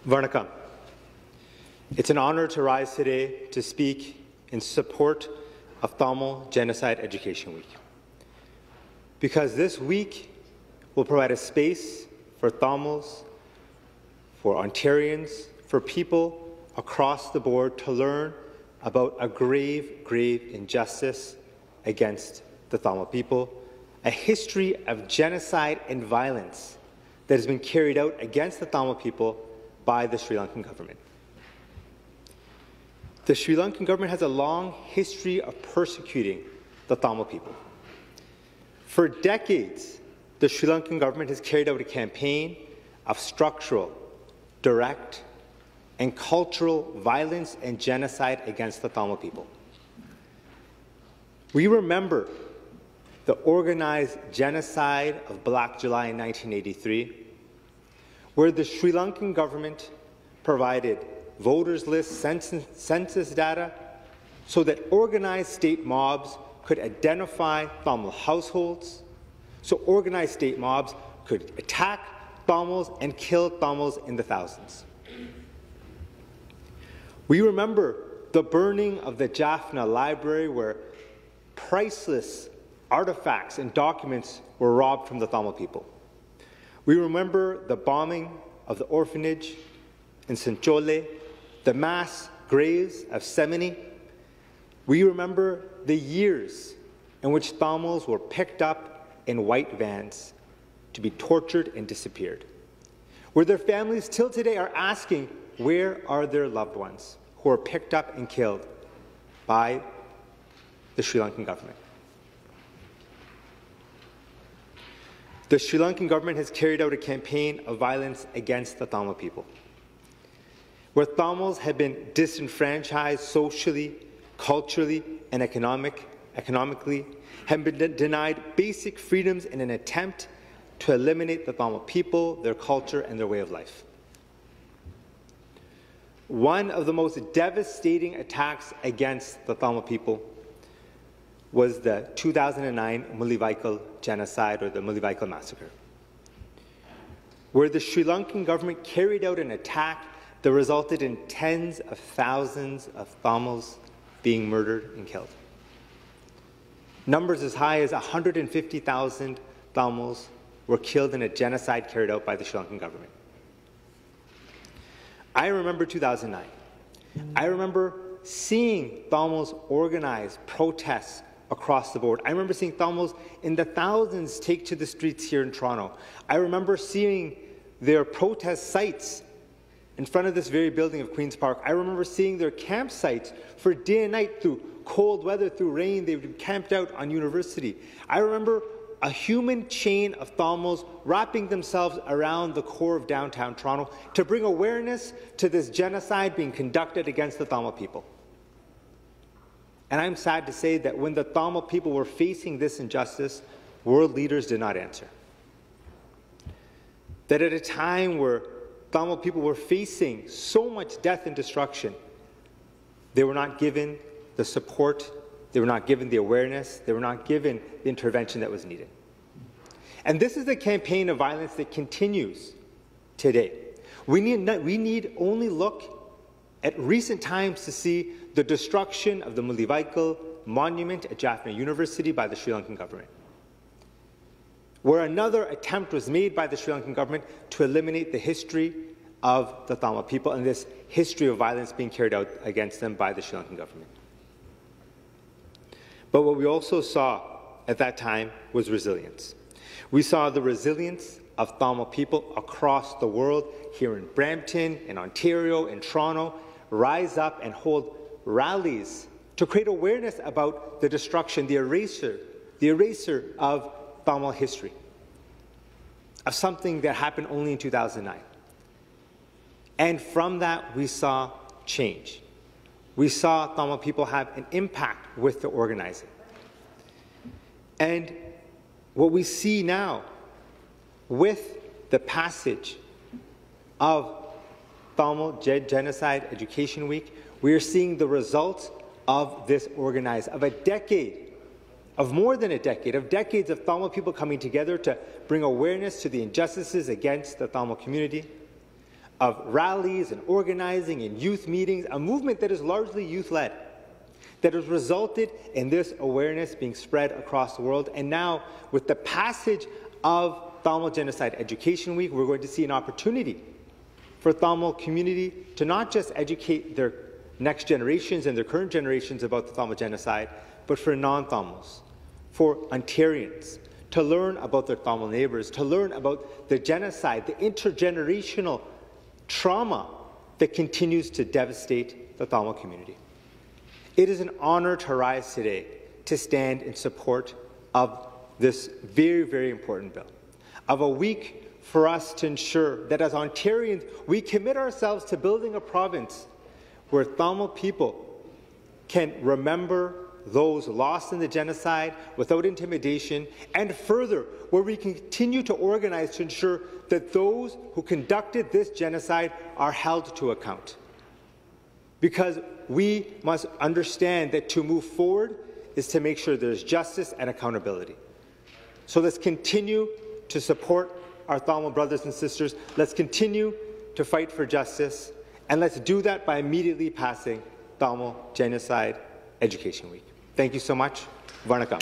Vanakkam. It's an honor to rise today to speak in support of Tamil Genocide Education Week, because this week will provide a space for Tamils, for Ontarians, for people across the board to learn about a grave, grave injustice against the Tamil people, a history of genocide and violence that has been carried out against the Tamil people by the Sri Lankan government. The Sri Lankan government has a long history of persecuting the Tamil people. For decades, the Sri Lankan government has carried out a campaign of structural, direct, and cultural violence and genocide against the Tamil people. We remember the organized genocide of Black July in 1983, where the Sri Lankan government provided voters lists, census data, so that organized state mobs could identify Tamil households, so organized state mobs could attack Tamils and kill Tamils in the thousands. We remember the burning of the Jaffna library, where priceless artifacts and documents were robbed from the Tamil people. We remember the bombing of the orphanage in Sanchole, the mass graves of Semini. We remember the years in which Tamils were picked up in white vans to be tortured and disappeared, where their families till today are asking, where are their loved ones who were picked up and killed by the Sri Lankan government? The Sri Lankan government has carried out a campaign of violence against the Tamil people, where Tamils have been disenfranchised socially, culturally, and economically, have been denied basic freedoms in an attempt to eliminate the Tamil people, their culture, and their way of life. One of the most devastating attacks against the Tamil people was the 2009 Mullawaikal genocide, or the Mullawaikal massacre, where the Sri Lankan government carried out an attack that resulted in tens of thousands of Tamils being murdered and killed. Numbers as high as 150,000 Tamils were killed in a genocide carried out by the Sri Lankan government. I remember 2009. I remember seeing Tamils organize protests across the board. I remember seeing Tamils in the thousands take to the streets here in Toronto. I remember seeing their protest sites in front of this very building of Queen's Park. I remember seeing their campsites for day and night, through cold weather, through rain. They would be camped out on University. I remember a human chain of Tamils wrapping themselves around the core of downtown Toronto to bring awareness to this genocide being conducted against the Tamil people. And I'm sad to say that when the Tamil people were facing this injustice, world leaders did not answer. That at a time where Tamil people were facing so much death and destruction, they were not given the support, they were not given the awareness, they were not given the intervention that was needed. And this is the campaign of violence that continues today. We need only look at recent times to see the destruction of the Mullawaikal monument at Jaffna University by the Sri Lankan government, where another attempt was made by the Sri Lankan government to eliminate the history of the Tamil people and this history of violence being carried out against them by the Sri Lankan government. But what we also saw at that time was resilience. We saw the resilience of Tamil people across the world, here in Brampton, in Ontario, in Toronto, rise up and hold rallies to create awareness about the destruction, the erasure of Tamil history, of something that happened only in 2009. And from that, we saw change. We saw Tamil people have an impact with the organizing. And what we see now, with the passage of Tamil Genocide Education Week, we are seeing the results of this organized, of a decade, of more than a decade, of decades of Tamil people coming together to bring awareness to the injustices against the Tamil community, of rallies and organizing and youth meetings, a movement that is largely youth-led, that has resulted in this awareness being spread across the world. And now, with the passage of Tamil Genocide Education Week, we're going to see an opportunity for Tamil community to not just educate their next generations and their current generations about the Tamil genocide, but for non-Tamils, for Ontarians, to learn about their Tamil neighbours, to learn about the genocide, the intergenerational trauma that continues to devastate the Tamil community. It is an honour to rise today to stand in support of this very, very important bill, of a week for us to ensure that as Ontarians, we commit ourselves to building a province where Tamil people can remember those lost in the genocide without intimidation, and further, where we continue to organize to ensure that those who conducted this genocide are held to account. Because we must understand that to move forward is to make sure there's justice and accountability. So let's continue to support our Tamil brothers and sisters. Let's continue to fight for justice, and let's do that by immediately passing Tamil Genocide Education Week. Thank you so much. Vanakkam.